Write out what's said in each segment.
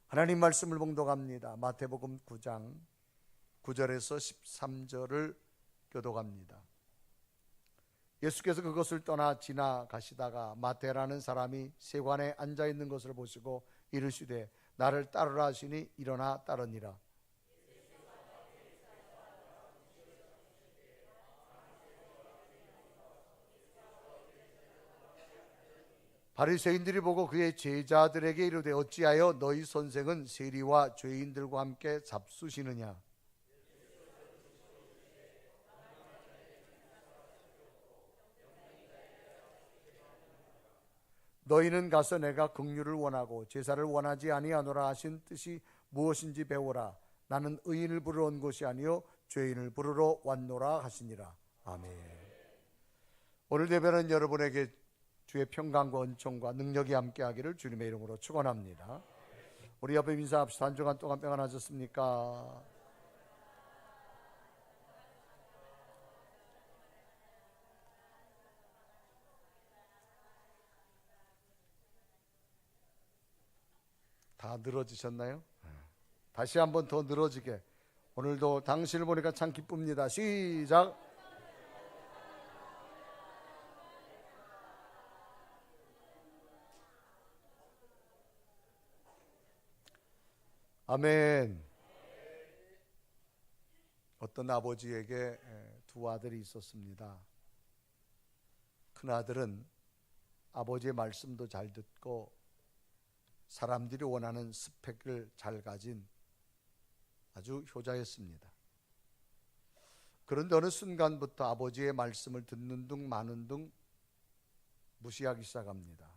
하나님 말씀을 봉독합니다. 마태복음 9장 9절에서 13절을 교독합니다. 예수께서 그것을 떠나 지나가시다가 마태라는 사람이 세관에 앉아 있는 것을 보시고 이르시되 나를 따르라 하시니 일어나 따르니라. 바리새인들이 보고 그의 제자들에게 이르되 어찌하여 너희 선생은 세리와 죄인들과 함께 잡수시느냐. 너희는 가서 내가 긍휼을 원하고 제사를 원하지 아니하노라 하신 뜻이 무엇인지 배우라. 나는 의인을 부르러 온 것이 아니요 죄인을 부르러 왔노라 하시니라. 아멘. 오늘 예배는 여러분에게 주의 평강과 은총과 능력이 함께하기를 주님의 이름으로 축원합니다. 우리 옆에 인사합시다. 한 주간 동안 평안하셨습니까? 다 늘어지셨나요? 다시 한번 더 늘어지게. 오늘도 당신을 보니까 참 기쁩니다. 시작. 아멘. 어떤 아버지에게 두 아들이 있었습니다. 큰 아들은 아버지의 말씀도 잘 듣고 사람들이 원하는 스펙을 잘 가진 아주 효자였습니다. 그런데 어느 순간부터 아버지의 말씀을 듣는 둥 마는 둥 무시하기 시작합니다.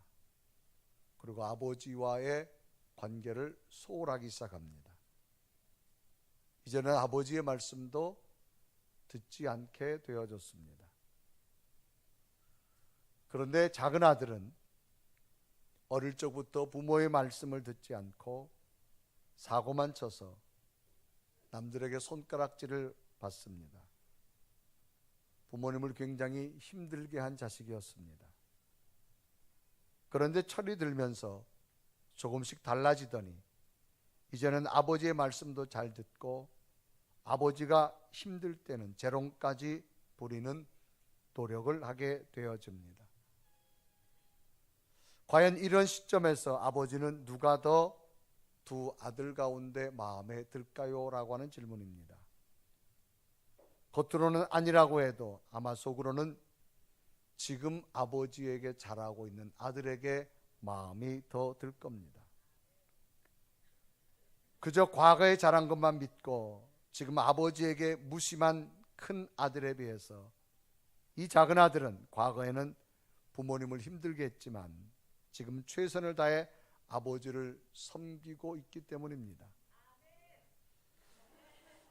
그리고 아버지와의 관계를 소홀하기 시작합니다. 이제는 아버지의 말씀도 듣지 않게 되어졌습니다. 그런데 작은 아들은 어릴 적부터 부모의 말씀을 듣지 않고 사고만 쳐서 남들에게 손가락질을 받습니다. 부모님을 굉장히 힘들게 한 자식이었습니다. 그런데 철이 들면서 조금씩 달라지더니 이제는 아버지의 말씀도 잘 듣고 아버지가 힘들 때는 재롱까지 부리는 노력을 하게 되어집니다. 과연 이런 시점에서 아버지는 누가 더 두 아들 가운데 마음에 들까요? 라고 하는 질문입니다. 겉으로는 아니라고 해도 아마 속으로는 지금 아버지에게 잘하고 있는 아들에게 마음이 더 들 겁니다. 그저 과거에 잘한 것만 믿고 지금 아버지에게 무심한 큰 아들에 비해서 이 작은 아들은 과거에는 부모님을 힘들게 했지만 지금 최선을 다해 아버지를 섬기고 있기 때문입니다.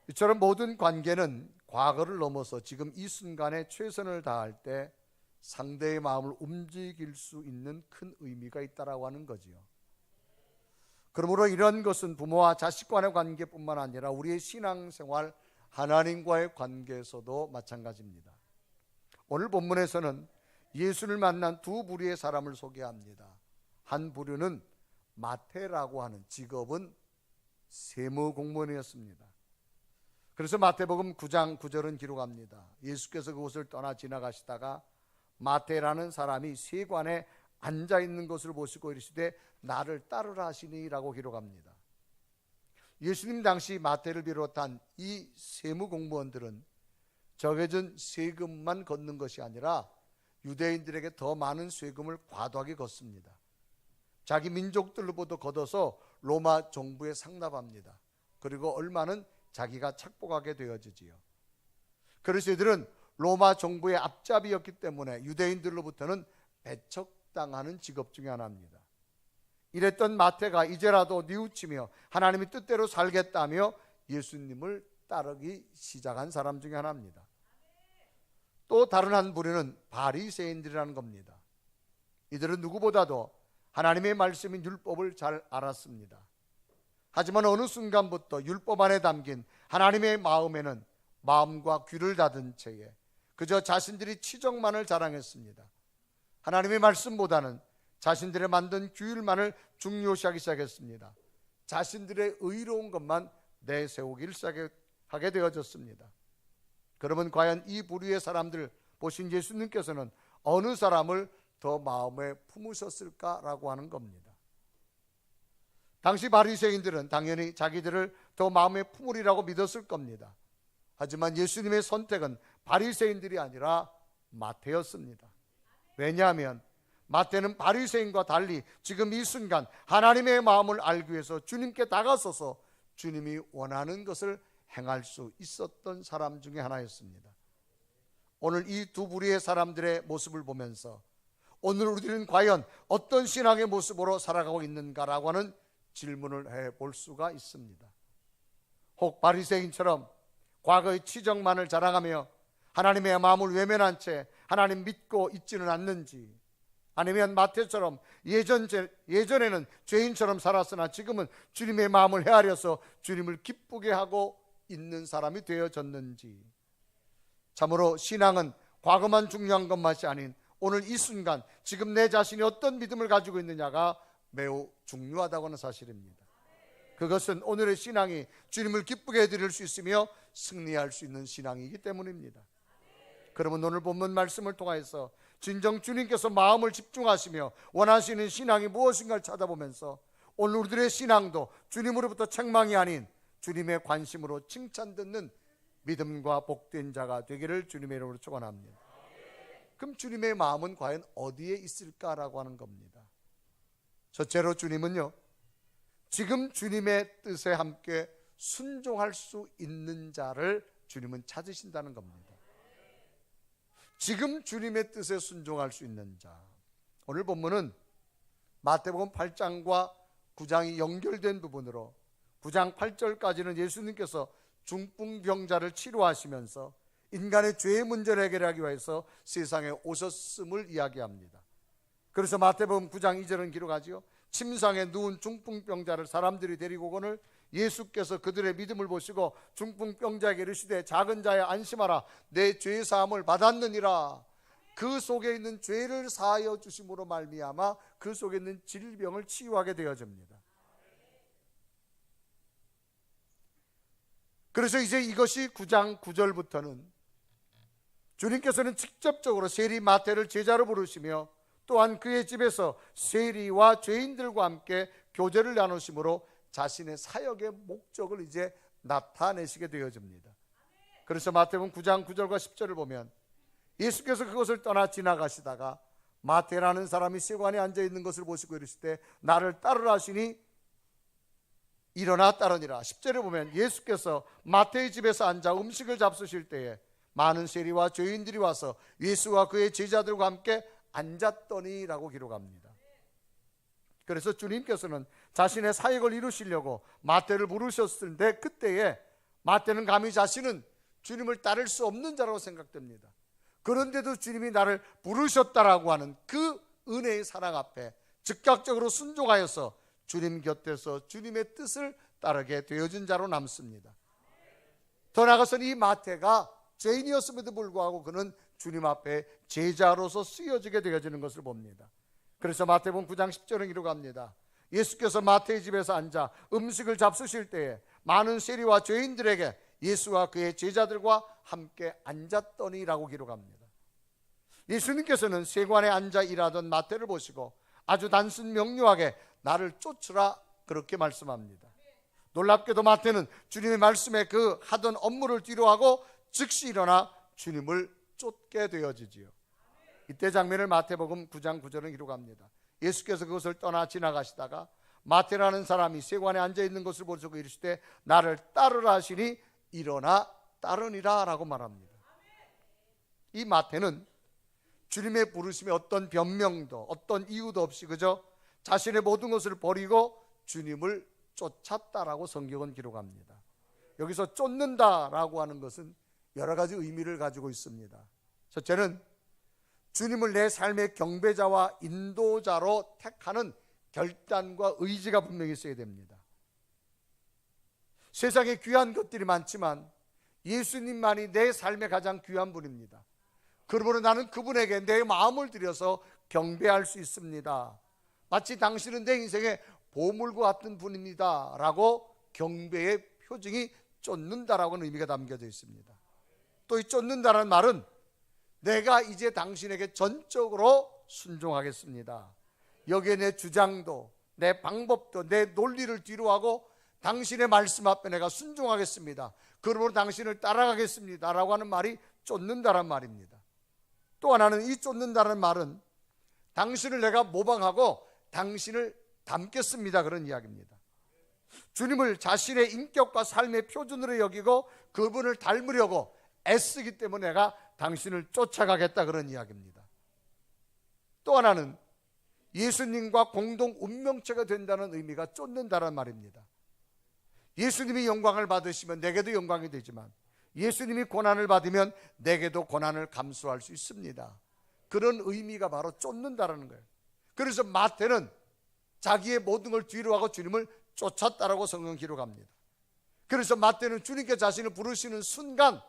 이처럼 모든 관계는 과거를 넘어서 지금 이 순간에 최선을 다할 때 상대의 마음을 움직일 수 있는 큰 의미가 있다라고 하는 거지요. 그러므로 이런 것은 부모와 자식 간의 관계뿐만 아니라 우리의 신앙생활, 하나님과의 관계에서도 마찬가지입니다. 오늘 본문에서는 예수를 만난 두 부류의 사람을 소개합니다. 한 부류는 마태라고 하는 직업은 세무공무원이었습니다. 그래서 마태복음 9장 9절은 기록합니다. 예수께서 그곳을 떠나 지나가시다가 마태라는 사람이 세관에 앉아 있는 것을 보시고 이르시되 나를 따르라 하시니라고 기록합니다. 예수님 당시 마태를 비롯한 이 세무공무원들은 정해진 세금만 걷는 것이 아니라 유대인들에게 더 많은 세금을 과도하게 걷습니다. 자기 민족들로부터 걷어서 로마 정부에 상납합니다. 그리고 얼마는 자기가 착복하게 되어지지요. 그래서 이들은 로마 정부의 앞잡이였기 때문에 유대인들로부터는 배척당하는 직업 중에 하나입니다. 이랬던 마태가 이제라도 뉘우치며 하나님의 뜻대로 살겠다며 예수님을 따르기 시작한 사람 중에 하나입니다. 또 다른 한 부류는 바리새인들이라는 겁니다. 이들은 누구보다도 하나님의 말씀인 율법을 잘 알았습니다. 하지만 어느 순간부터 율법 안에 담긴 하나님의 마음에는 마음과 귀를 닫은 채에 그저 자신들이 치적만을 자랑했습니다. 하나님의 말씀보다는 자신들의 만든 규율만을 중요시하기 시작했습니다. 자신들의 의로운 것만 내세우기를 시작하게 되어졌습니다. 그러면 과연 이 부류의 사람들 보신 예수님께서는 어느 사람을 더 마음에 품으셨을까라고 하는 겁니다. 당시 바리새인들은 당연히 자기들을 더 마음에 품으리라고 믿었을 겁니다. 하지만 예수님의 선택은 바리새인들이 아니라 마태였습니다. 왜냐하면 마태는 바리새인과 달리 지금 이 순간 하나님의 마음을 알기 위해서 주님께 다가서서 주님이 원하는 것을 행할 수 있었던 사람 중에 하나였습니다. 오늘 이 두 부류의 사람들의 모습을 보면서 오늘 우리들은 과연 어떤 신앙의 모습으로 살아가고 있는가라고 하는 질문을 해볼 수가 있습니다. 혹 바리새인처럼 과거의 치적만을 자랑하며 하나님의 마음을 외면한 채 하나님 믿고 있지는 않는지, 아니면 마태처럼 예전에는 죄인처럼 살았으나 지금은 주님의 마음을 헤아려서 주님을 기쁘게 하고 있는 사람이 되어졌는지. 참으로 신앙은 과거만 중요한 것만이 아닌 오늘 이 순간 지금 내 자신이 어떤 믿음을 가지고 있느냐가 매우 중요하다고 하는 사실입니다. 그것은 오늘의 신앙이 주님을 기쁘게 해드릴 수 있으며 승리할 수 있는 신앙이기 때문입니다. 그러면 오늘 본문 말씀을 통해서 진정 주님께서 마음을 집중하시며 원하시는 신앙이 무엇인가를 찾아보면서 오늘 우리들의 신앙도 주님으로부터 책망이 아닌 주님의 관심으로 칭찬 듣는 믿음과 복된 자가 되기를 주님의 이름으로 축원합니다. 그럼 주님의 마음은 과연 어디에 있을까라고 하는 겁니다. 첫째로 주님은요, 지금 주님의 뜻에 함께 순종할 수 있는 자를 주님은 찾으신다는 겁니다. 지금 주님의 뜻에 순종할 수 있는 자. 오늘 본문은 마태복음 8장과 9장이 연결된 부분으로 9장 8절까지는 예수님께서 중풍병자를 치료하시면서 인간의 죄의 문제를 해결하기 위해서 세상에 오셨음을 이야기합니다. 그래서 마태복음 9장 2절은 기록하지요. 침상에 누운 중풍병자를 사람들이 데리고 오거늘 예수께서 그들의 믿음을 보시고 중풍병자에게 이르시되 작은 자야 안심하라 내 죄 사함을 받았느니라. 그 속에 있는 죄를 사하여 주심으로 말미암아 그 속에 있는 질병을 치유하게 되어집니다. 그래서 이제 이것이 9장 9절부터는 주님께서는 직접적으로 세리 마태를 제자로 부르시며 또한 그의 집에서 세리와 죄인들과 함께 교제를 나누심으로 자신의 사역의 목적을 이제 나타내시게 되어집니다. 그래서 마태복음 9장 9절과 10절을 보면 예수께서 그것을 떠나 지나가시다가 마태라는 사람이 세관에 앉아있는 것을 보시고 이르시되 나를 따르라 하시니 일어나 따르니라. 10절에 보면 예수께서 마태의 집에서 앉아 음식을 잡수실 때에 많은 세리와 죄인들이 와서 예수와 그의 제자들과 함께 앉았더니 라고 기록합니다. 그래서 주님께서는 자신의 사역을 이루시려고 마태를 부르셨을 때 그때에 마태는 감히 자신은 주님을 따를 수 없는 자라고 생각됩니다. 그런데도 주님이 나를 부르셨다라고 하는 그 은혜의 사랑 앞에 즉각적으로 순종하여서 주님 곁에서 주님의 뜻을 따르게 되어진 자로 남습니다. 더 나아가서는 이 마태가 죄인이었음에도 불구하고 그는 주님 앞에 제자로서 쓰여지게 되어지는 것을 봅니다. 그래서 마태복음 9장 10절은 기록합니다. 예수께서 마태의 집에서 앉아 음식을 잡수실 때에 많은 세리와 죄인들에게 예수와 그의 제자들과 함께 앉았더니 라고 기록합니다. 예수님께서는 세관에 앉아 일하던 마태를 보시고 아주 단순 명료하게 나를 쫓으라 그렇게 말씀합니다. 놀랍게도 마태는 주님의 말씀에 그 하던 업무를 뒤로하고 즉시 일어나 주님을 쫓게 되어지지요. 이때 장면을 마태복음 9장 9절은 기록합니다. 예수께서 그것을 떠나 지나가시다가 마태라는 사람이 세관에 앉아있는 것을 보시고 이르시되 나를 따르라 하시니 일어나 따르니라 라고 말합니다. 이 마태는 주님의 부르심에 어떤 변명도 어떤 이유도 없이 그저 자신의 모든 것을 버리고 주님을 쫓았다라고 성경은 기록합니다. 여기서 쫓는다라고 하는 것은 여러 가지 의미를 가지고 있습니다. 첫째는 주님을 내 삶의 경배자와 인도자로 택하는 결단과 의지가 분명히 있어야 됩니다. 세상에 귀한 것들이 많지만 예수님만이 내 삶의 가장 귀한 분입니다. 그러므로 나는 그분에게 내 마음을 들여서 경배할 수 있습니다. 마치 당신은 내 인생의 보물과 같은 분입니다 라고 경배의 표정이 쫓는다라고 하는 의미가 담겨져 있습니다. 또 이 쫓는다는 말은 내가 이제 당신에게 전적으로 순종하겠습니다. 여기에 내 주장도 내 방법도 내 논리를 뒤로하고 당신의 말씀 앞에 내가 순종하겠습니다. 그러므로 당신을 따라가겠습니다 라고 하는 말이 쫓는다란 말입니다. 또 하나는 이 쫓는다는 말은 당신을 내가 모방하고 당신을 닮겠습니다 그런 이야기입니다. 주님을 자신의 인격과 삶의 표준으로 여기고 그분을 닮으려고 애쓰기 때문에 내가 당신을 쫓아가겠다 그런 이야기입니다. 또 하나는 예수님과 공동 운명체가 된다는 의미가 쫓는다는 말입니다. 예수님이 영광을 받으시면 내게도 영광이 되지만 예수님이 고난을 받으면 내게도 고난을 감수할 수 있습니다. 그런 의미가 바로 쫓는다라는 거예요. 그래서 마태는 자기의 모든 걸 뒤로하고 주님을 쫓았다라고 성경 기록합니다. 그래서 마태는 주님께 자신을 부르시는 순간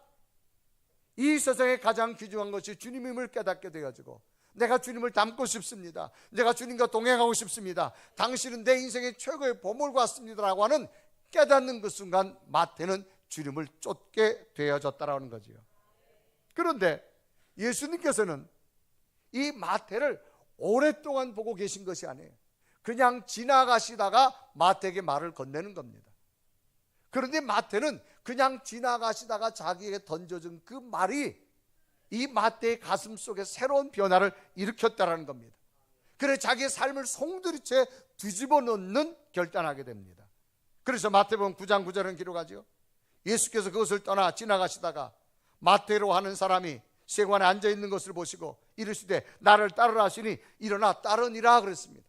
이 세상에 가장 귀중한 것이 주님임을 깨닫게 되어지고 내가 주님을 닮고 싶습니다. 내가 주님과 동행하고 싶습니다. 당신은 내 인생의 최고의 보물과 같습니다라고 하는 깨닫는 그 순간 마태는 주님을 쫓게 되어졌다라는 거지요. 그런데 예수님께서는 이 마태를 오랫동안 보고 계신 것이 아니에요. 그냥 지나가시다가 마태에게 말을 건네는 겁니다. 그런데 마태는 그냥 지나가시다가 자기에게 던져준 그 말이 이 마태의 가슴 속에 새로운 변화를 일으켰다는 겁니다. 그래 자기의 삶을 송두리째 뒤집어 놓는 결단하게 됩니다. 그래서 마태복음 9장 9절은 기록하죠. 예수께서 그것을 떠나 지나가시다가 마태로 하는 사람이 세관에 앉아있는 것을 보시고 이르시되 나를 따르라 하시니 일어나 따르니라 그랬습니다.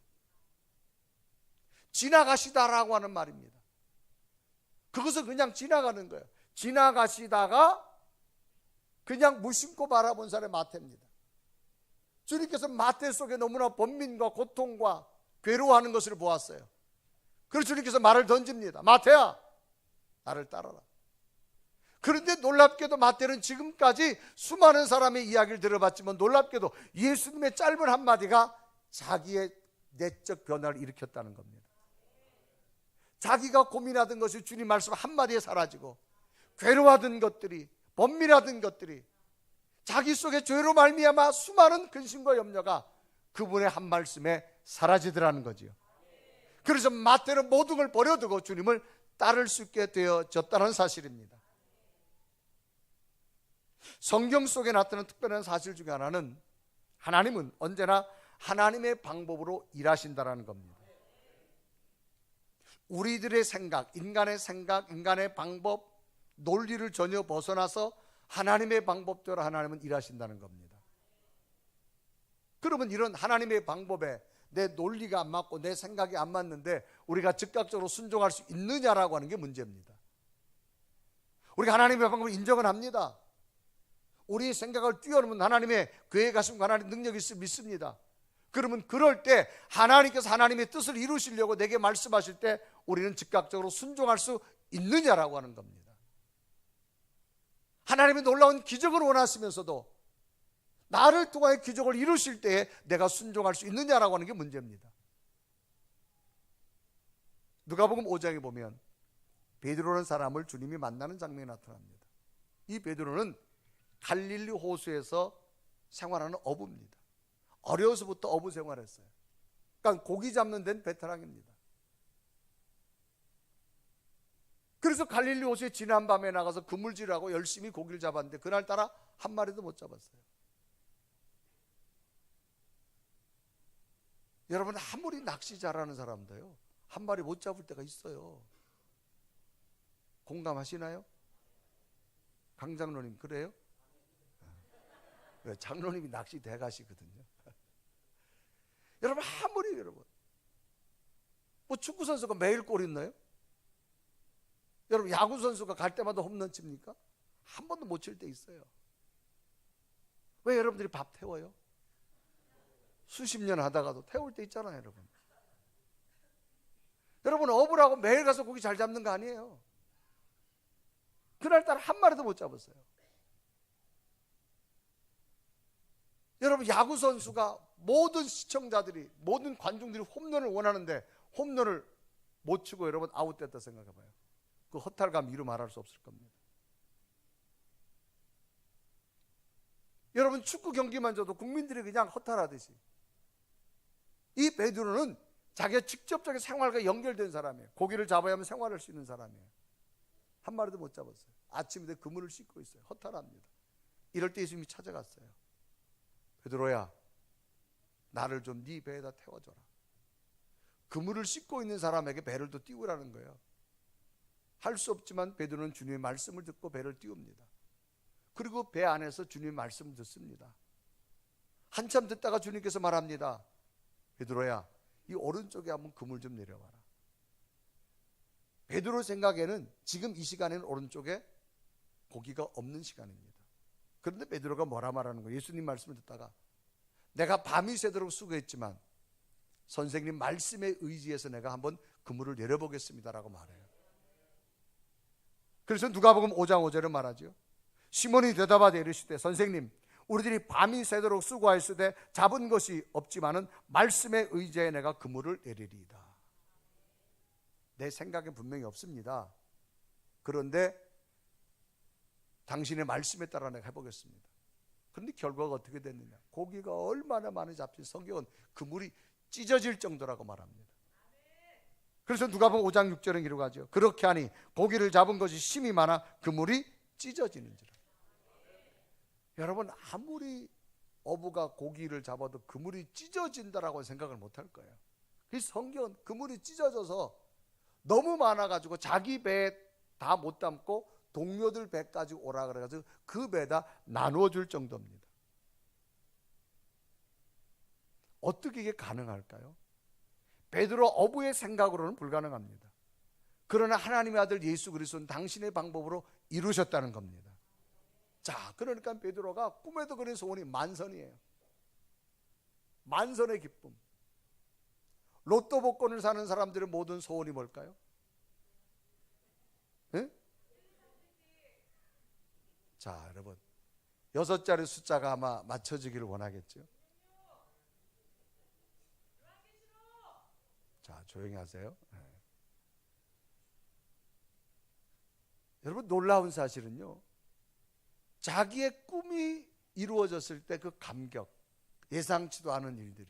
지나가시다라고 하는 말입니다. 그것은 그냥 지나가는 거예요. 지나가시다가 그냥 무심코 바라본 사람이 마태입니다. 주님께서 마태 속에 너무나 번민과 고통과 괴로워하는 것을 보았어요. 그래서 주님께서 말을 던집니다. 마태야 나를 따라라. 그런데 놀랍게도 마태는 지금까지 수많은 사람의 이야기를 들어봤지만 놀랍게도 예수님의 짧은 한마디가 자기의 내적 변화를 일으켰다는 겁니다. 자기가 고민하던 것이 주님 말씀 한마디에 사라지고 괴로워하던 것들이 번민하던 것들이 자기 속에 죄로 말미암아 수많은 근심과 염려가 그분의 한 말씀에 사라지더라는 거지요. 그래서 마태는 모든 걸 버려두고 주님을 따를 수 있게 되어졌다는 사실입니다. 성경 속에 나타나는 특별한 사실 중에 하나는 하나님은 언제나 하나님의 방법으로 일하신다는 겁니다. 우리들의 생각, 인간의 방법, 논리를 전혀 벗어나서 하나님의 방법대로 하나님은 일하신다는 겁니다. 그러면 이런 하나님의 방법에 내 논리가 안 맞고 내 생각이 안 맞는데 우리가 즉각적으로 순종할 수 있느냐라고 하는 게 문제입니다. 우리가 하나님의 방법을 인정은 합니다. 우리 생각을 뛰어넘은 하나님의 계획하심과 하나님의 능력이 있을 믿습니다. 그러면 그럴 때 하나님께서 하나님의 뜻을 이루시려고 내게 말씀하실 때 우리는 즉각적으로 순종할 수 있느냐라고 하는 겁니다. 하나님의 놀라운 기적을 원하시면서도 나를 통하여 기적을 이루실 때에 내가 순종할 수 있느냐라고 하는 게 문제입니다. 누가복음 5장에 보면 베드로라는 사람을 주님이 만나는 장면이 나타납니다. 이 베드로는 갈릴리 호수에서 생활하는 어부입니다. 어려서부터 어부 생활했어요. 그러니까 고기 잡는 데는 베테랑입니다. 그래서 갈릴리 호수에 지난 밤에 나가서 그물질하고 열심히 고기를 잡았는데 그날따라 한 마리도 못 잡았어요. 여러분 아무리 낚시 잘하는 사람도요 한 마리 못 잡을 때가 있어요. 공감하시나요? 강 장로님 그래요? 왜 장로님이 낚시 대가시거든요. 여러분 아무리 여러분 뭐 축구 선수가 매일 골 있나요? 여러분 야구 선수가 갈 때마다 홈런 칩니까? 한 번도 못 칠 때 있어요. 왜 여러분들이 밥 태워요? 수십 년 하다가도 태울 때 있잖아요, 여러분. 여러분 어부라고 매일 가서 고기 잘 잡는 거 아니에요. 그날따라 한 마리도 못 잡았어요. 여러분 야구 선수가 모든 시청자들이 모든 관중들이 홈런을 원하는데 홈런을 못 치고 여러분 아웃됐다 생각해봐요. 그 허탈감 이루 말할 수 없을 겁니다. 여러분 축구 경기만 져도 국민들이 그냥 허탈하듯이 이 베드로는 자기가 직접적인 생활과 연결된 사람이에요. 고기를 잡아야 하면 생활할 수 있는 사람이에요. 한 마리도 못 잡았어요. 아침에 그물을 씻고 있어요. 허탈합니다. 이럴 때 예수님이 찾아갔어요. 베드로야, 나를 좀 네 배에다 태워줘라. 그물을 씻고 있는 사람에게 배를 또 띄우라는 거예요. 할 수 없지만 베드로는 주님의 말씀을 듣고 배를 띄웁니다. 그리고 배 안에서 주님의 말씀을 듣습니다. 한참 듣다가 주님께서 말합니다. 베드로야, 이 오른쪽에 한번 그물 좀 내려봐라. 베드로 생각에는 지금 이 시간에는 오른쪽에 고기가 없는 시간입니다. 그런데 베드로가 뭐라 말하는 거예요? 예수님 말씀을 듣다가 내가 밤이 새도록 수고했지만 선생님 말씀에 의지해서 내가 한번 그물을 내려보겠습니다라고 말해요. 그래서 누가복음 5장 5절에 말하죠. 시몬이 대답하되 이르시되 선생님 우리들이 밤이 새도록 수고하였으되 잡은 것이 없지만은 말씀에 의지해 내가 그물을 내리리이다. 내 생각엔 분명히 없습니다. 그런데 당신의 말씀에 따라 내가 해보겠습니다. 그런데 결과가 어떻게 됐느냐? 고기가 얼마나 많이 잡힌 성경은 그물이 찢어질 정도라고 말합니다. 그래서 누가복음 5장 6절에 기록하죠. 그렇게 하니 고기를 잡은 것이 심이 많아 그물이 찢어지는지라. 여러분 아무리 어부가 고기를 잡아도 그물이 찢어진다라고 생각을 못할 거예요. 그 성경은 그물이 찢어져서 너무 많아가지고 자기 배에 다 못 담고 동료들 배까지 오라 그래가지고 그 배에다 나누어 줄 정도입니다. 어떻게 이게 가능할까요? 베드로 어부의 생각으로는 불가능합니다. 그러나 하나님의 아들 예수 그리스도는 당신의 방법으로 이루셨다는 겁니다. 자, 그러니까 베드로가 꿈에도 그린 소원이 만선이에요. 만선의 기쁨. 로또 복권을 사는 사람들의 모든 소원이 뭘까요? 네? 자, 여러분 6자리 숫자가 아마 맞춰지기를 원하겠죠. 자, 조용히 하세요. 네. 여러분 놀라운 사실은요, 자기의 꿈이 이루어졌을 때 그 감격, 예상치도 않은 일들이,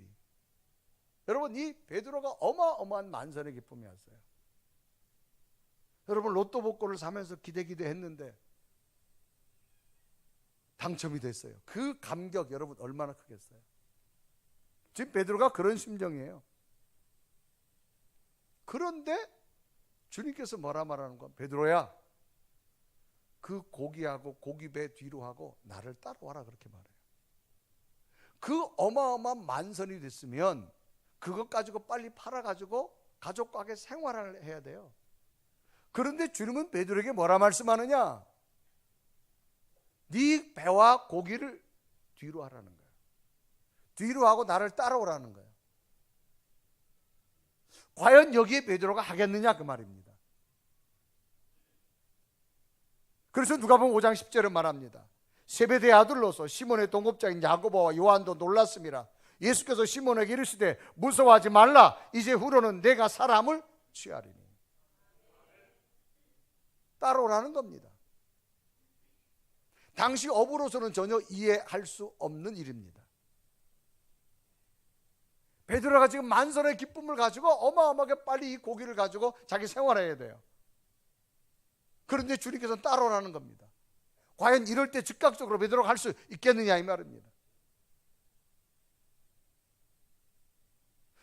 여러분 이 베드로가 어마어마한 만선의 기쁨이었어요. 여러분 로또 복권을 사면서 기대했는데 당첨이 됐어요. 그 감격 여러분 얼마나 크겠어요. 지금 베드로가 그런 심정이에요. 그런데 주님께서 뭐라 말하는 거야? 베드로야, 그 고기하고 고기배 뒤로 하고 나를 따라와라 그렇게 말해요. 그 어마어마한 만선이 됐으면 그것 가지고 빨리 팔아가지고 가족과 함께 생활을 해야 돼요. 그런데 주님은 베드로에게 뭐라 말씀하느냐? 네 배와 고기를 뒤로 하라는 거예요. 뒤로 하고 나를 따라오라는 거예요. 과연 여기에 베드로가 하겠느냐 그 말입니다. 그래서 누가복음 5장 10절에 말합니다. 세베대의 아들로서 시몬의 동업자인 야고보와 요한도 놀랐습니다. 예수께서 시몬에게 이르시되 무서워하지 말라. 이제 후로는 내가 사람을 취하리니. 따라오라는 겁니다. 당시 어부로서는 전혀 이해할 수 없는 일입니다. 베드로가 지금 만선의 기쁨을 가지고 어마어마하게 빨리 이 고기를 가지고 자기 생활해야 돼요. 그런데 주님께서는 따라오라는 겁니다. 과연 이럴 때 즉각적으로 베드로가 할 수 있겠느냐 이 말입니다.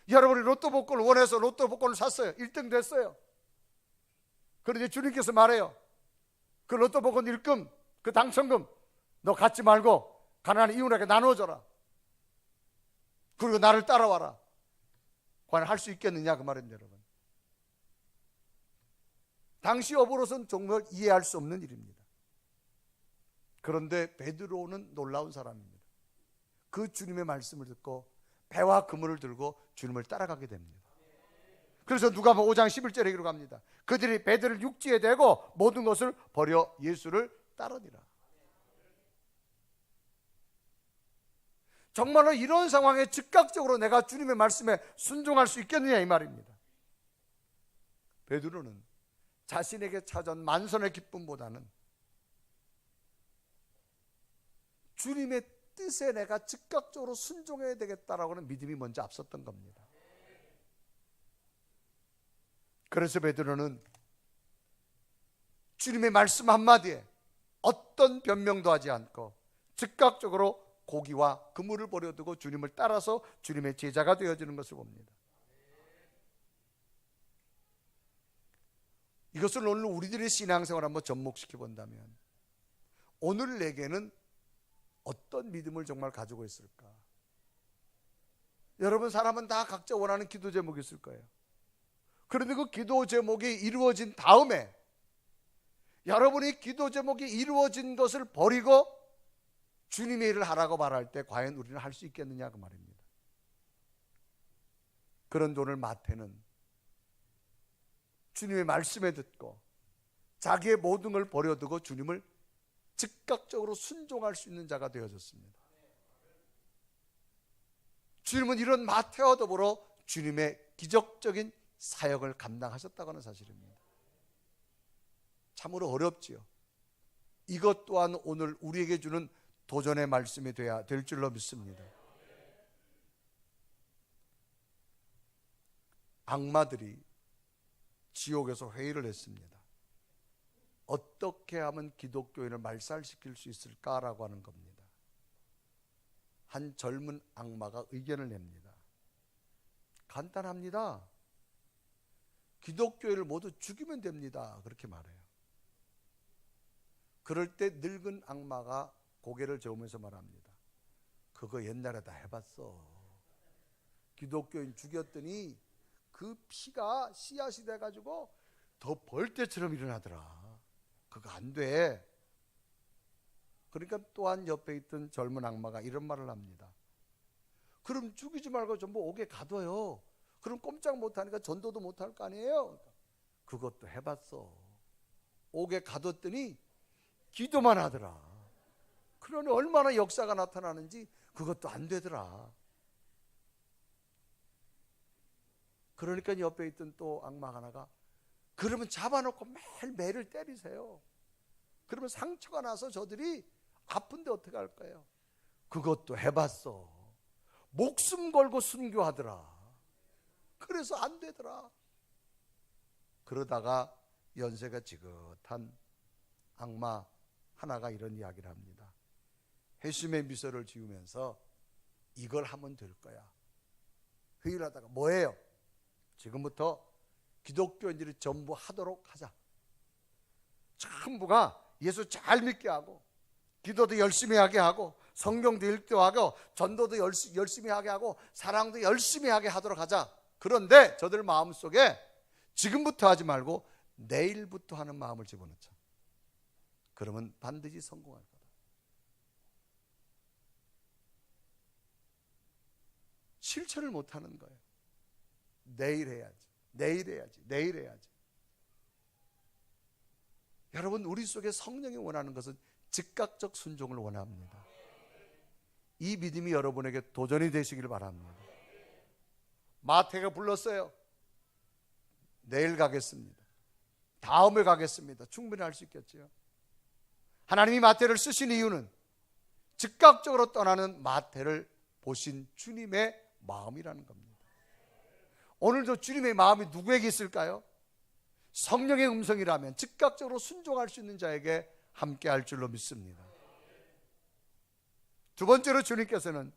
여러분이 로또 복권을 원해서 로또 복권을 샀어요. 1등 됐어요. 그런데 주님께서 말해요. 그 로또 복권 일금, 그 당첨금 너 갖지 말고 가난한 이웃에게 나눠줘라. 그리고 나를 따라와라. 과연 할 수 있겠느냐 그 말입니다. 여러분, 당시 어부로서는 정말 이해할 수 없는 일입니다. 그런데 베드로는 놀라운 사람입니다. 그 주님의 말씀을 듣고 배와 그물을 들고 주님을 따라가게 됩니다. 그래서 누가복음 5장 11절에 기록합니다. 그들이 배들을 육지에 대고 모든 것을 버려 예수를 따르니라. 정말로 이런 상황에 즉각적으로 내가 주님의 말씀에 순종할 수 있겠느냐 이 말입니다. 베드로는 자신에게 찾아온 만선의 기쁨보다는 주님의 뜻에 내가 즉각적으로 순종해야 되겠다라고 하는 믿음이 먼저 앞섰던 겁니다. 그래서 베드로는 주님의 말씀 한마디에 어떤 변명도 하지 않고 즉각적으로 고기와 그물을 버려두고 주님을 따라서 주님의 제자가 되어지는 것을 봅니다. 이것을 오늘 우리들의 신앙생활을 한번 접목시켜 본다면 오늘 내게는 어떤 믿음을 정말 가지고 있을까? 여러분, 사람은 다 각자 원하는 기도 제목이 있을 거예요. 그런데 그 기도 제목이 이루어진 다음에 여러분이 기도 제목이 이루어진 것을 버리고 주님의 일을 하라고 말할 때 과연 우리는 할 수 있겠느냐 그 말입니다. 그런데 오늘 마태는 주님의 말씀에 듣고 자기의 모든 걸 버려두고 주님을 즉각적으로 순종할 수 있는 자가 되어졌습니다. 주님은 이런 마태와 더불어 주님의 기적적인 사역을 감당하셨다고 하는 사실입니다. 참으로 어렵지요. 이것 또한 오늘 우리에게 주는 도전의 말씀이 돼야 될 줄로 믿습니다. 악마들이 지옥에서 회의를 했습니다. 어떻게 하면 기독교인을 말살시킬 수 있을까라고 하는 겁니다. 한 젊은 악마가 의견을 냅니다. 간단합니다. 기독교인을 모두 죽이면 됩니다. 그렇게 말해요. 그럴 때 늙은 악마가 고개를 저으면서 말합니다. 그거 옛날에 다 해봤어. 기독교인 죽였더니 그 피가 씨앗이 돼가지고 더 벌떼처럼 일어나더라. 그거 안 돼. 그러니까 또한 옆에 있던 젊은 악마가 이런 말을 합니다. 그럼 죽이지 말고 전부 옥에 가둬요. 그럼 꼼짝 못하니까 전도도 못할 거 아니에요. 그것도 해봤어. 옥에 가뒀더니 기도만 하더라. 그러니 얼마나 역사가 나타나는지 그것도 안 되더라. 그러니까 옆에 있던 또 악마 하나가 그러면 잡아놓고 매일 매를 때리세요. 그러면 상처가 나서 저들이 아픈데 어떻게 할 거예요? 그것도 해봤어. 목숨 걸고 순교하더라. 그래서 안 되더라. 그러다가 연세가 지긋한 악마 하나가 이런 이야기를 합니다. 회심의 미소를 지으면서 이걸 하면 될 거야. 회의를 하다가 뭐예요? 지금부터 기독교인들이 전부 하도록 하자. 전부가 예수 잘 믿게 하고 기도도 열심히 하게 하고 성경도 읽기도 하고 전도도 열심히 하게 하고 사랑도 열심히 하게 하도록 하자. 그런데 저들 마음속에 지금부터 하지 말고 내일부터 하는 마음을 집어넣자. 그러면 반드시 성공할 거다. 실천을 못하는 거예요. 내일 해야지, 내일 해야지, 내일 해야지. 여러분, 우리 속에 성령이 원하는 것은 즉각적 순종을 원합니다. 이 믿음이 여러분에게 도전이 되시길 바랍니다. 마태가 불렀어요. 내일 가겠습니다. 다음에 가겠습니다. 충분히 할 수 있겠죠. 하나님이 마태를 쓰신 이유는 즉각적으로 떠나는 마태를 보신 주님의 마음이라는 겁니다. 오늘도 주님의 마음이 누구에게 있을까요? 성령의 음성이라면 즉각적으로 순종할 수 있는 자에게 함께 할 줄로 믿습니다. 두 번째로 주님께서는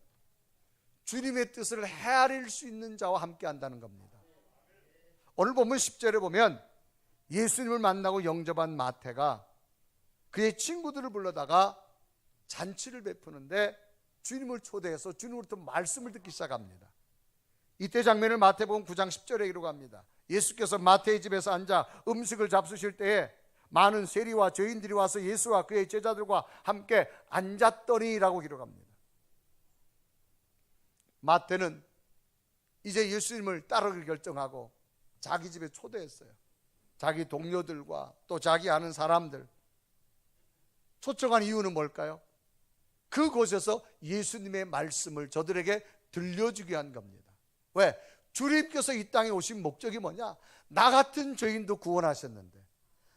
주님의 뜻을 헤아릴 수 있는 자와 함께 한다는 겁니다. 오늘 본문 10절에 보면 예수님을 만나고 영접한 마태가 그의 친구들을 불러다가 잔치를 베푸는데 주님을 초대해서 주님으로부터 말씀을 듣기 시작합니다. 이때 장면을 마태복음 9장 10절에 기록합니다. 예수께서 마태의 집에서 앉아 음식을 잡수실 때에 많은 세리와 죄인들이 와서 예수와 그의 제자들과 함께 앉았더니라고 기록합니다. 마태는 이제 예수님을 따르기를 결정하고 자기 집에 초대했어요. 자기 동료들과 또 자기 아는 사람들 초청한 이유는 뭘까요? 그곳에서 예수님의 말씀을 저들에게 들려주게 한 겁니다. 왜? 주님께서 이 땅에 오신 목적이 뭐냐? 나 같은 죄인도 구원하셨는데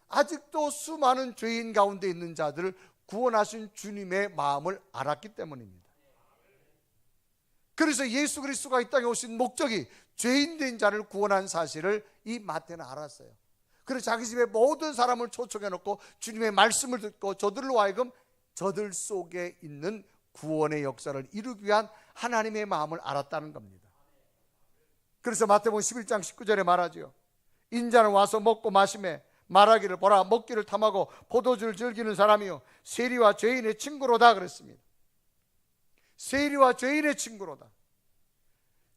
아직도 수많은 죄인 가운데 있는 자들을 구원하신 주님의 마음을 알았기 때문입니다. 그래서 예수 그리스도가 이 땅에 오신 목적이 죄인 된 자를 구원한 사실을 이 마태는 알았어요. 그래서 자기 집에 모든 사람을 초청해 놓고 주님의 말씀을 듣고 저들로 하여금 저들 속에 있는 구원의 역사를 이루기 위한 하나님의 마음을 알았다는 겁니다. 그래서 마태복음 11장 19절에 말하죠. 인자는 와서 먹고 마시매 말하기를 보라 먹기를 탐하고 포도주를 즐기는 사람이요 세리와 죄인의 친구로다 그랬습니다. 세리와 죄인의 친구로다.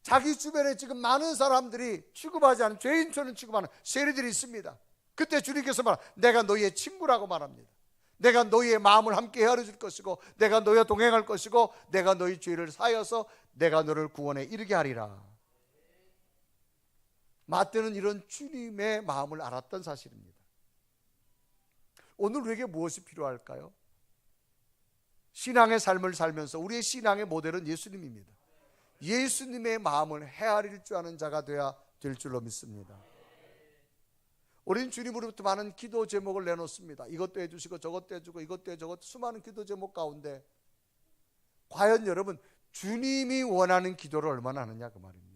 자기 주변에 지금 많은 사람들이 취급하지 않은 죄인처럼 취급하는 세리들이 있습니다. 그때 주님께서 내가 너희의 친구라고 말합니다. 내가 너희의 마음을 함께 헤아려 줄 것이고 내가 너희와 동행할 것이고 내가 너희 죄를 사여서 내가 너를 구원에 이르게 하리라. 마태는 이런 주님의 마음을 알았던 사실입니다. 오늘 우리에게 무엇이 필요할까요? 신앙의 삶을 살면서 우리의 신앙의 모델은 예수님입니다. 예수님의 마음을 헤아릴 줄 아는 자가 되어야 될 줄로 믿습니다. 우리는 주님으로부터 많은 기도 제목을 내놓습니다. 이것도 해주시고 저것도 해주고 이것도 해 저것도 수많은 기도 제목 가운데 과연 여러분 주님이 원하는 기도를 얼마나 하느냐 그 말입니다.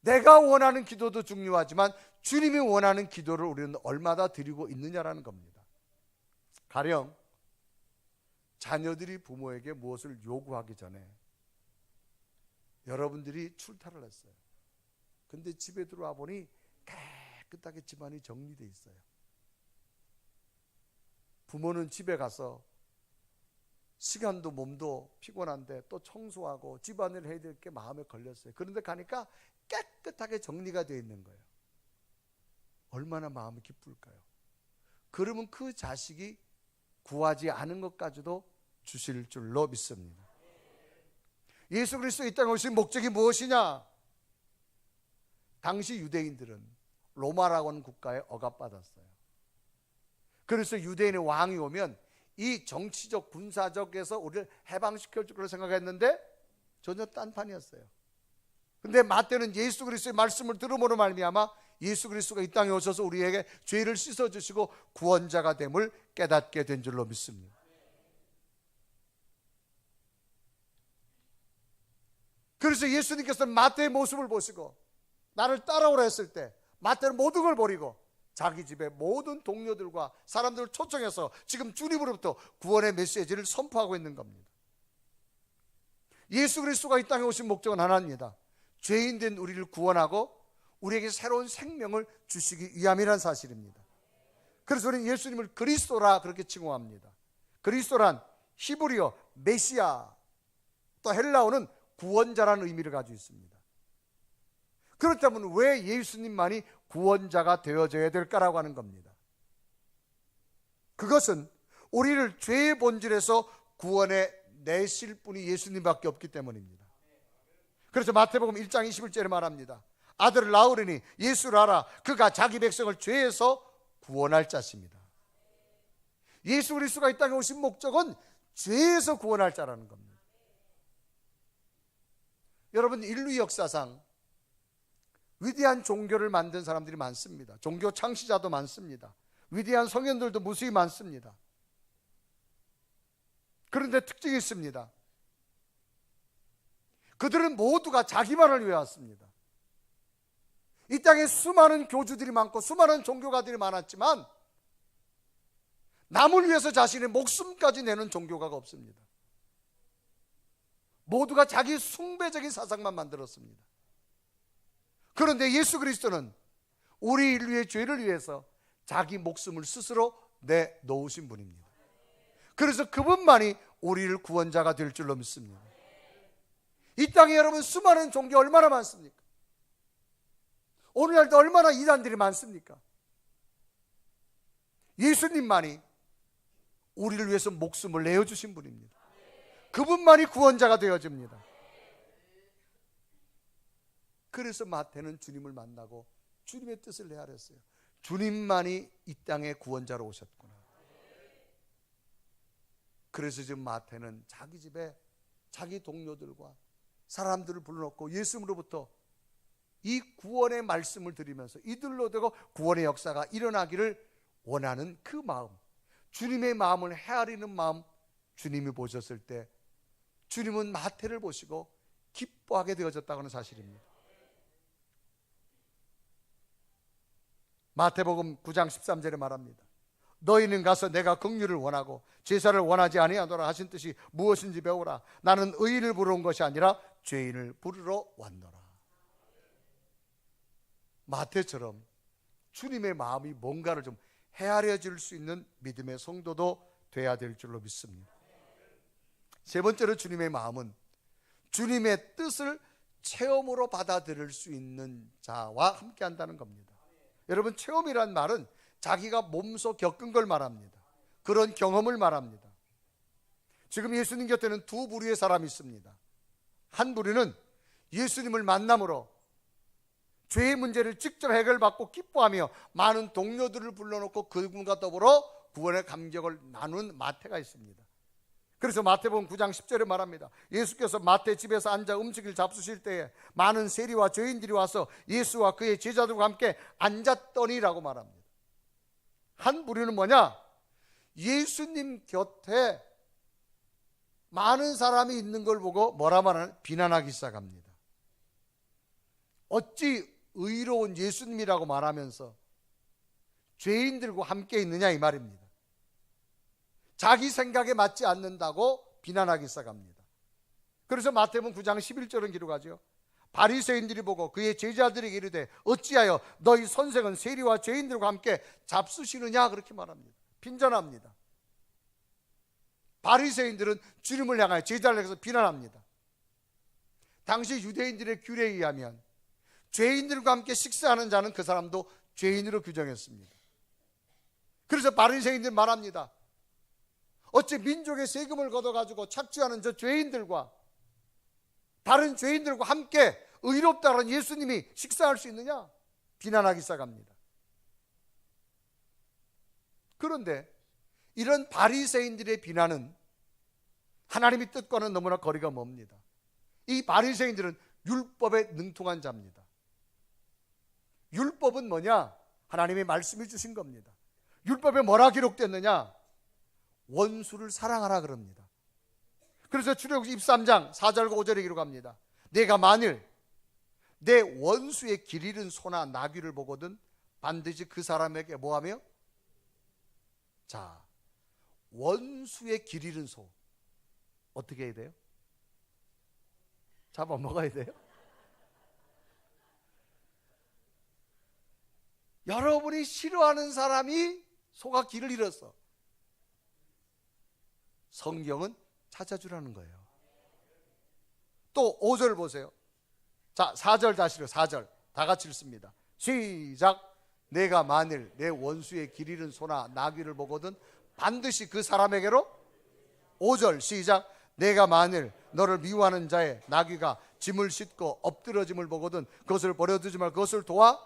내가 원하는 기도도 중요하지만 주님이 원하는 기도를 우리는 얼마나 드리고 있느냐라는 겁니다. 가령 자녀들이 부모에게 무엇을 요구하기 전에 여러분들이 출타를 했어요. 근데 집에 들어와 보니 깨끗하게 집안이 정리되어 있어요. 부모는 집에 가서 시간도 몸도 피곤한데 또 청소하고 집안일 해야 될 게 마음에 걸렸어요. 그런데 가니까 깨끗하게 정리가 되어 있는 거예요. 얼마나 마음이 기쁠까요? 그러면 그 자식이 구하지 않은 것까지도 주실 줄로 믿습니다. 예수 그리스도 이 땅에 오신 목적이 무엇이냐? 당시 유대인들은 로마라고 하는 국가에 억압받았어요. 그래서 유대인의 왕이 오면 이 정치적 군사적에서 우리를 해방시켜 줄 거라 생각했는데 전혀 딴판이었어요. 근데 마태는 예수 그리스도의 말씀을 들음으로 말미암아 예수 그리스도가 이 땅에 오셔서 우리에게 죄를 씻어주시고 구원자가 됨을 깨닫게 된 줄로 믿습니다. 그래서 예수님께서는 마태의 모습을 보시고 나를 따라오라 했을 때 마태는 모든 걸 버리고 자기 집의 모든 동료들과 사람들을 초청해서 지금 주님으로부터 구원의 메시지를 선포하고 있는 겁니다. 예수 그리스도가 이 땅에 오신 목적은 하나입니다. 죄인 된 우리를 구원하고 우리에게 새로운 생명을 주시기 위함이란 사실입니다. 그래서 우리는 예수님을 그리스도라 그렇게 칭호합니다. 그리스도란 히브리어 메시아, 또 헬라어는 구원자라는 의미를 가지고 있습니다. 그렇다면 왜 예수님만이 구원자가 되어져야 될까라고 하는 겁니다. 그것은 우리를 죄의 본질에서 구원해 내실 분이 예수님밖에 없기 때문입니다. 그래서 마태복음 1장 21절에 말합니다. 아들을 낳으리니 예수를 알아 그가 자기 백성을 죄에서 구원할 자십니다. 예수 그리스도가 이 땅에 오신 목적은 죄에서 구원할 자라는 겁니다. 여러분 인류 역사상 위대한 종교를 만든 사람들이 많습니다. 종교 창시자도 많습니다. 위대한 성현들도 무수히 많습니다. 그런데 특징이 있습니다. 그들은 모두가 자기만을 위해 왔습니다. 이 땅에 수많은 교주들이 많고 수많은 종교가들이 많았지만 남을 위해서 자신의 목숨까지 내는 종교가가 없습니다. 모두가 자기 숭배적인 사상만 만들었습니다. 그런데 예수 그리스도는 우리 인류의 죄를 위해서 자기 목숨을 스스로 내놓으신 분입니다. 그래서 그분만이 우리를 구원자가 될 줄로 믿습니다. 이 땅에 여러분 수많은 종교 얼마나 많습니까? 오늘날도 얼마나 이단들이 많습니까? 예수님만이 우리를 위해서 목숨을 내어주신 분입니다. 그분만이 구원자가 되어집니다. 그래서 마태는 주님을 만나고 주님의 뜻을 헤아렸어요. 주님만이 이 땅에 구원자로 오셨구나. 그래서 지금 마태는 자기 집에 자기 동료들과 사람들을 불러놓고 예수님으로부터 이 구원의 말씀을 드리면서 이들로 되고 구원의 역사가 일어나기를 원하는 그 마음, 주님의 마음을 헤아리는 마음, 주님이 보셨을 때 주님은 마태를 보시고 기뻐하게 되어졌다고 하는 사실입니다. 마태복음 9장 13절에 말합니다. 너희는 가서 내가 긍휼을 원하고 제사를 원하지 아니하노라 하신 뜻이 무엇인지 배우라. 나는 의인을 부르러 온 것이 아니라 죄인을 부르러 왔노라. 마태처럼 주님의 마음이 뭔가를 좀 헤아려 줄 수 있는 믿음의 성도도 돼야 될 줄로 믿습니다. 세 번째로 주님의 마음은 주님의 뜻을 체험으로 받아들일 수 있는 자와 함께 한다는 겁니다. 여러분, 체험이란 말은 자기가 몸소 겪은 걸 말합니다. 그런 경험을 말합니다. 지금 예수님 곁에는 두 부류의 사람이 있습니다. 한 부류는 예수님을 만남으로 죄의 문제를 직접 해결받고 기뻐하며 많은 동료들을 불러놓고 그분과 더불어 구원의 감격을 나눈 마태가 있습니다. 그래서 마태복음 9장 10절에 말합니다. 예수께서 마태 집에서 앉아 음식을 잡수실 때에 많은 세리와 죄인들이 와서 예수와 그의 제자들과 함께 앉았더니라고 말합니다. 한 부류는 뭐냐? 예수님 곁에 많은 사람이 있는 걸 보고 뭐라 말하는? 비난하기 시작합니다. 어찌 의로운 예수님이라고 말하면서 죄인들과 함께 있느냐 이 말입니다. 자기 생각에 맞지 않는다고 비난하기 시작합니다. 그래서 마태복음 9장 11절은 기록하죠. 바리새인들이 보고 그의 제자들에게 이르되 어찌하여 너희 선생은 세리와 죄인들과 함께 잡수시느냐 그렇게 말합니다. 빈전합니다. 바리새인들은 주님을 향하여 제자를 향해서 비난합니다. 당시 유대인들의 규례에 의하면 죄인들과 함께 식사하는 자는 그 사람도 죄인으로 규정했습니다. 그래서 바리새인들 말합니다. 어찌 민족의 세금을 걷어가지고 착취하는 저 죄인들과 다른 죄인들과 함께 의롭다는 예수님이 식사할 수 있느냐? 비난하기 시작합니다. 그런데 이런 바리새인들의 비난은 하나님의 뜻과는 너무나 거리가 멉니다. 이 바리새인들은 율법에 능통한 자입니다. 율법은 뭐냐? 하나님의 말씀이 주신 겁니다. 율법에 뭐라 기록됐느냐? 원수를 사랑하라 그럽니다. 그래서 출애굽기 23장 4절과 5절에 기록합니다. 내가 만일 내 원수의 길 잃은 소나 나귀를 보거든 반드시 그 사람에게 뭐하며? 자, 원수의 길 잃은 소 어떻게 해야 돼요? 잡아 먹어야 돼요? 여러분이 싫어하는 사람이 소가 길을 잃었어. 성경은 찾아주라는 거예요. 또 5절 보세요. 자, 4절 다시요. 4절 다 같이 읽습니다. 시작. 내가 만일 내 원수의 길 잃은 소나 나귀를 보거든 반드시 그 사람에게로. 5절 시작. 내가 만일 너를 미워하는 자의 나귀가 짐을 싣고 엎드러짐을 보거든 그것을 버려두지 말고 그것을 도와.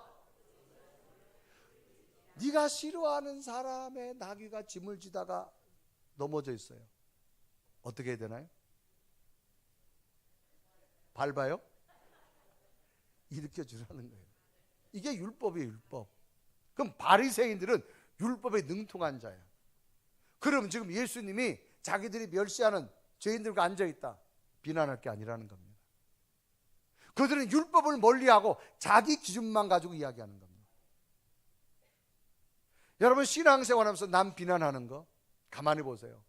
네가 싫어하는 사람의 나귀가 짐을 지다가 넘어져 있어요. 어떻게 해야 되나요? 밟아요? 일으켜 주라는 거예요. 이게 율법이에요, 율법. 그럼 바리새인들은 율법에 능통한 자야. 그럼 지금 예수님이 자기들이 멸시하는 죄인들과 앉아있다 비난할 게 아니라는 겁니다. 그들은 율법을 멀리하고 자기 기준만 가지고 이야기하는 겁니다. 여러분, 신앙생활하면서 남 비난하는 거 가만히 보세요.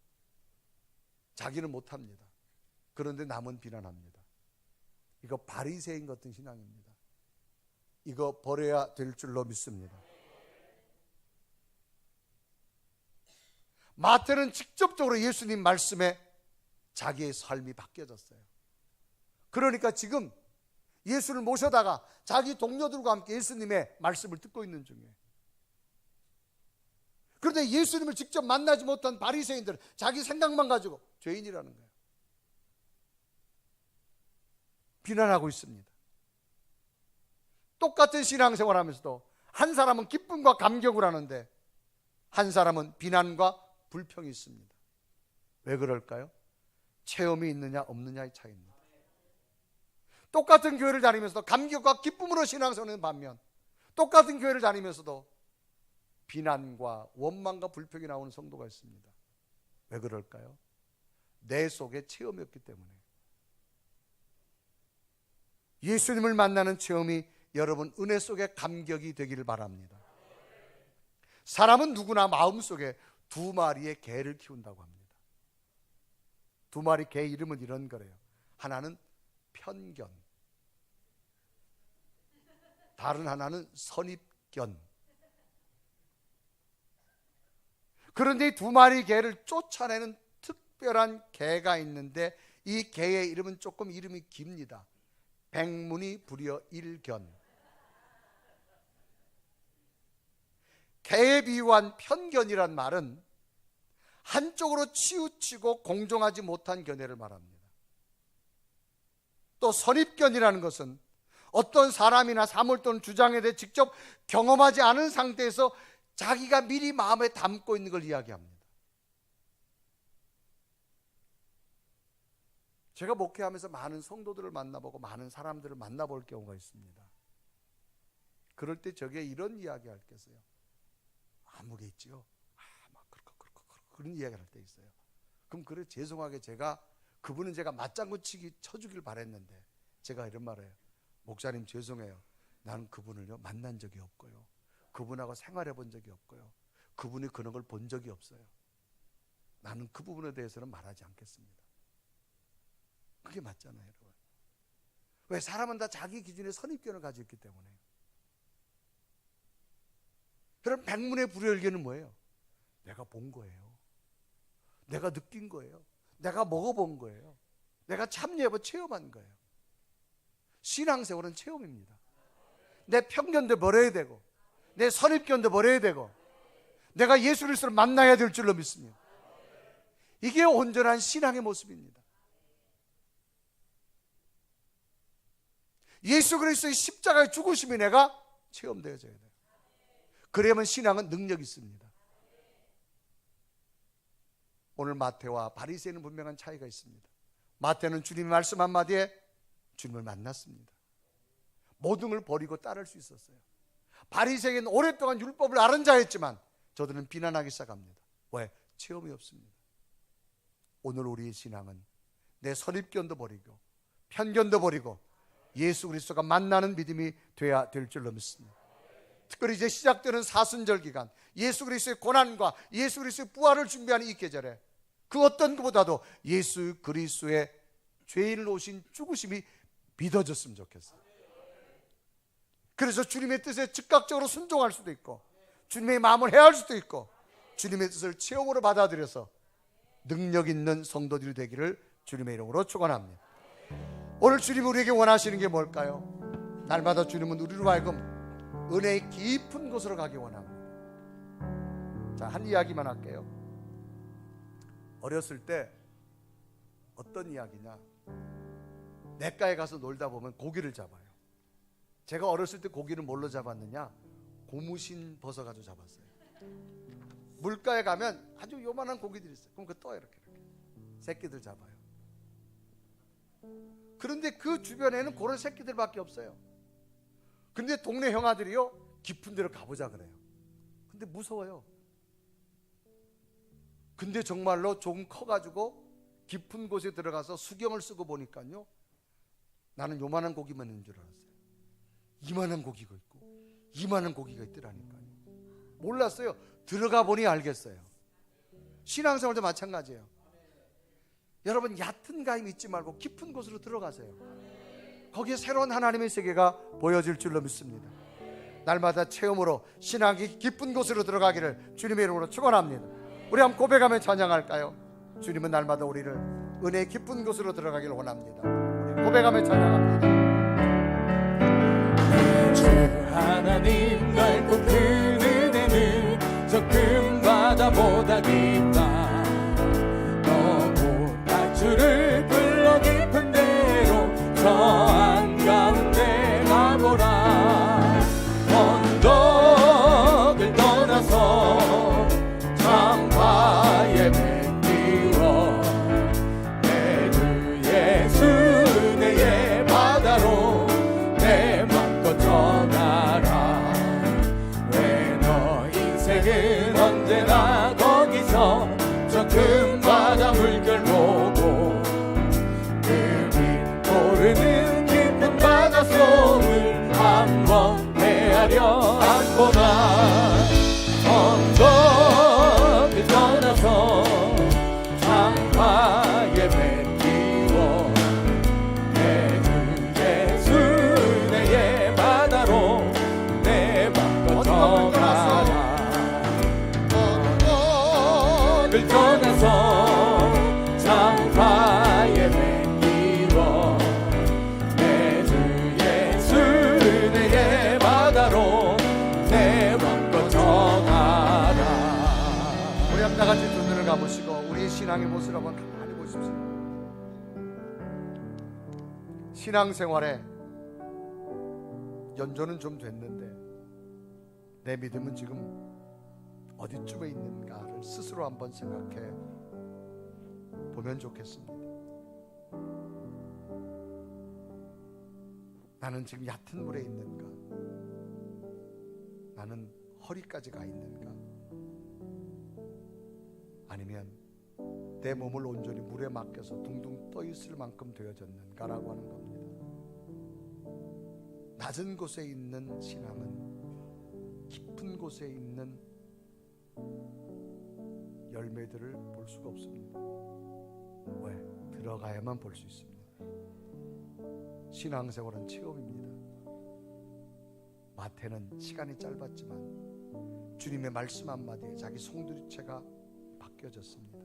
자기는 못합니다. 그런데 남은 비난합니다. 이거 바리새인 같은 신앙입니다. 이거 버려야 될 줄로 믿습니다. 마태는 직접적으로 예수님 말씀에 자기의 삶이 바뀌어졌어요. 그러니까 지금 예수를 모셔다가 자기 동료들과 함께 예수님의 말씀을 듣고 있는 중이에요. 그런데 예수님을 직접 만나지 못한 바리새인들은 자기 생각만 가지고 죄인이라는 거예요. 비난하고 있습니다. 똑같은 신앙생활 하면서도 한 사람은 기쁨과 감격을 하는데 한 사람은 비난과 불평이 있습니다. 왜 그럴까요? 체험이 있느냐 없느냐의 차이입니다. 똑같은 교회를 다니면서도 감격과 기쁨으로 신앙생활하는 반면 똑같은 교회를 다니면서도 비난과 원망과 불평이 나오는 성도가 있습니다. 왜 그럴까요? 내 속에 체험이 없기 때문에. 예수님을 만나는 체험이 여러분 은혜 속에 감격이 되기를 바랍니다. 사람은 누구나 마음속에 두 마리의 개를 키운다고 합니다. 두 마리 개 이름은 이런 거래요. 하나는 편견, 다른 하나는 선입견. 그런데 이 두 마리 개를 쫓아내는 특별한 개가 있는데 이 개의 이름은 조금 이름이 깁니다. 백문이 불여 일견. 개에 비유한 편견이란 말은 한쪽으로 치우치고 공정하지 못한 견해를 말합니다. 또 선입견이라는 것은 어떤 사람이나 사물 또는 주장에 대해 직접 경험하지 않은 상태에서 자기가 미리 마음에 담고 있는 걸 이야기합니다. 제가 목회하면서 많은 성도들을 만나보고 많은 사람들을 만나볼 경우가 있습니다. 그럴 때 저게 이런 이야기 할 게 있어요. 아무겠지요. 막 그런 이야기를 할 때 있어요. 그럼 그래 죄송하게 그분은 제가 맞장구 쳐주길 바랬는데 제가 이런 말을 해요. 목사님 죄송해요. 나는 그분을요 만난 적이 없고요. 그분하고 생활해 본 적이 없고요. 그분이 그런 걸 본 적이 없어요. 나는 그 부분에 대해서는 말하지 않겠습니다. 그게 맞잖아요, 여러분. 왜? 사람은 다 자기 기준의 선입견을 가지고 있기 때문에. 그럼 백문의 불여일견은 뭐예요? 내가 본 거예요. 내가 느낀 거예요. 내가 먹어본 거예요. 내가 참여해보 체험한 거예요. 신앙생활은 체험입니다. 내 편견도 버려야 되고 내 선입견도 버려야 되고 내가 예수 그리스도를 만나야 될 줄로 믿습니다. 이게 온전한 신앙의 모습입니다. 예수 그리스도의 십자가의 죽으심이 내가 체험되어져야 돼요. 그래야만 신앙은 능력이 있습니다. 오늘 마태와 바리새인은 분명한 차이가 있습니다. 마태는 주님의 말씀 한마디에 주님을 만났습니다. 모든 걸 버리고 따를 수 있었어요. 바리새인은 오랫동안 율법을 아는 자였지만 저들은 비난하기 시작합니다. 왜? 체험이 없습니다. 오늘 우리의 신앙은 내 선입견도 버리고 편견도 버리고 예수 그리스도가 만나는 믿음이 돼야 될 줄로 믿습니다. 특별히 이제 시작되는 사순절 기간, 예수 그리스도의 고난과 예수 그리스도의 부활을 준비하는 이 계절에 그 어떤 것보다도 예수 그리스도의 죄인을 오신 죽으심이 믿어졌으면 좋겠어요. 그래서 주님의 뜻에 즉각적으로 순종할 수도 있고 주님의 마음을 헤아릴 수도 있고 주님의 뜻을 체험으로 받아들여서 능력 있는 성도들이 되기를 주님의 이름으로 축원합니다. 오늘 주님이 우리에게 원하시는 게 뭘까요? 날마다 주님은 우리로 하여금 은혜의 깊은 곳으로 가기 원합니다. 자, 한 이야기만 할게요. 어렸을 때 어떤 이야기냐, 냇가에 가서 놀다 보면 고기를 잡아요. 제가 어렸을 때 고기를 뭘로 잡았느냐, 고무신 벗어가지고 잡았어요. 물가에 가면 아주 요만한 고기들이 있어요. 그럼 그거 떠요. 이렇게 새끼들 잡아요. 그런데 그 주변에는 그런 새끼들밖에 없어요. 근데 동네 형아들이요 깊은 데로 가보자 그래요. 근데 무서워요. 근데 정말로 조금 커가지고 깊은 곳에 들어가서 수경을 쓰고 보니까요, 나는 요만한 고기만 있는 줄 알았어요. 이만한 고기가 있고 이만한 고기가 있더라니까요. 몰랐어요. 들어가 보니 알겠어요. 신앙생활도 마찬가지예요. 여러분, 얕은 가임 잊지 말고 깊은 곳으로 들어가세요. 거기에 새로운 하나님의 세계가 보여질 줄로 믿습니다. 날마다 체험으로 신앙이 깊은 곳으로 들어가기를 주님의 이름으로 축원합니다. 우리 한번 고백하며 찬양할까요? 주님은 날마다 우리를 은혜의 깊은 곳으로 들어가기를 원합니다. 우리 고백하며 찬양합니다. 주 하나님 넓고 큰 은혜는 저 큰 바다보다 깊다. 주를 불러 깊은 데로 저 한가운데 가보라. 언덕을 떠나서 창가에 배 띄워 내 신앙생활에 연조는 좀 됐는데 내 믿음은 지금 어디쯤에 있는가를 스스로 한번 생각해 보면 좋겠습니다. 나는 지금 얕은 물에 있는가? 나는 허리까지 가 있는가? 아니면 내 몸을 온전히 물에 맡겨서 둥둥 떠 있을 만큼 되어졌는가라고 하는 겁니다. 낮은 곳에 있는 신앙은 깊은 곳에 있는 열매들을 볼 수가 없습니다. 왜? 들어가야만 볼 수 있습니다. 신앙생활은 체험입니다. 마태는 시간이 짧았지만 주님의 말씀 한마디에 자기 송두리째가 바뀌어졌습니다.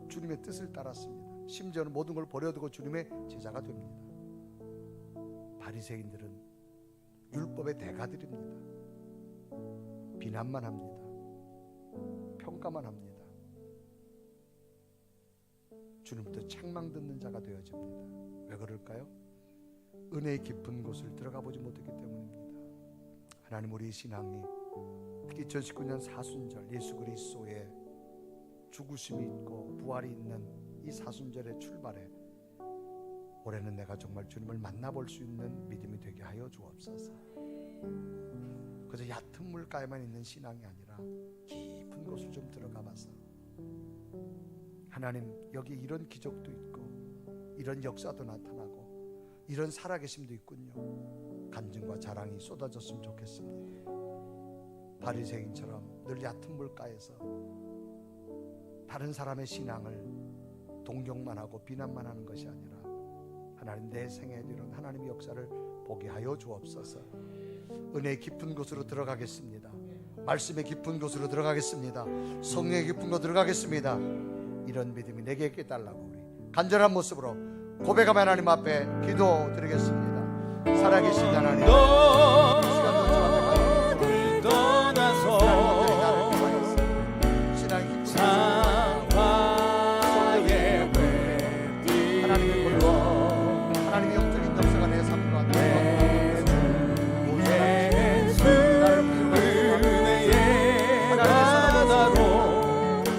주님의 뜻을 따랐습니다. 심지어는 모든 걸 버려두고 주님의 제자가 됩니다. 바리새인들은 율법의 대가들입니다. 비난만 합니다. 평가만 합니다. 주님부터 책망 듣는 자가 되어집니다. 왜 그럴까요? 은혜의 깊은 곳을 들어가 보지 못했기 때문입니다. 하나님, 우리 신앙이 특히 2019년 사순절 예수 그리스도의 죽으심이 있고 부활이 있는 이 사순절의 출발에 올해는 내가 정말 주님을 만나볼 수 있는 믿음이 되게 하여 주옵소서. 그저 얕은 물가에만 있는 신앙이 아니라 깊은 곳을 좀 들어가 봐서 하나님, 여기 이런 기적도 있고 이런 역사도 나타나고 이런 살아계심도 있군요. 간증과 자랑이 쏟아졌으면 좋겠습니다. 바리새인처럼 늘 얕은 물가에서 다른 사람의 신앙을 동경만 하고 비난만 하는 것이 아니라 하나님, 내 생애에 이런 하나님의 역사를 보게 하여 주옵소서. 은혜의 깊은 곳으로 들어가겠습니다. 말씀의 깊은 곳으로 들어가겠습니다. 성령의 깊은 곳으로 들어가겠습니다. 이런 믿음이 내게 있게 달라고 우리 간절한 모습으로 고백하며 하나님 앞에 기도드리겠습니다. 살아계신 하나님, 너를 떠나서 장화의 외띠로 하나님의 권로, 하나님의 영적인 역사가 내 삶 가운데 은혜의 바다로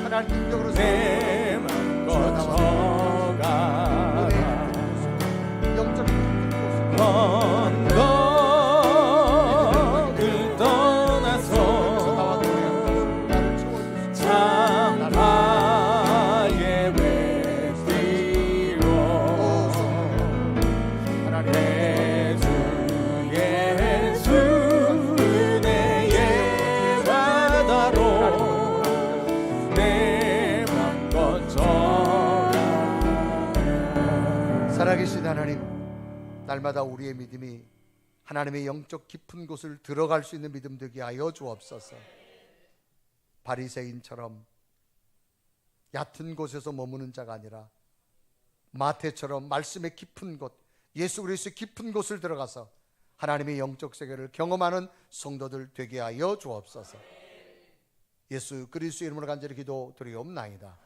하나님 인격으로 내 맘 거쳐가 영적인 곳으로 너를 떠나서 장화의 외띠로 내 주 예수 은혜의 바다로 내 맘 거쳐가. 살아계신 하나님, 날마다 우리의 믿음이 하나님의 영적 깊은 곳을 들어갈 수 있는 믿음 되게 하여 주옵소서. 바리새인처럼 얕은 곳에서 머무는 자가 아니라 마태처럼 말씀의 깊은 곳, 예수 그리스도의 깊은 곳을 들어가서 하나님의 영적 세계를 경험하는 성도들 되게 하여 주옵소서. 예수 그리스도의 이름으로 간절히 기도드리옵나이다.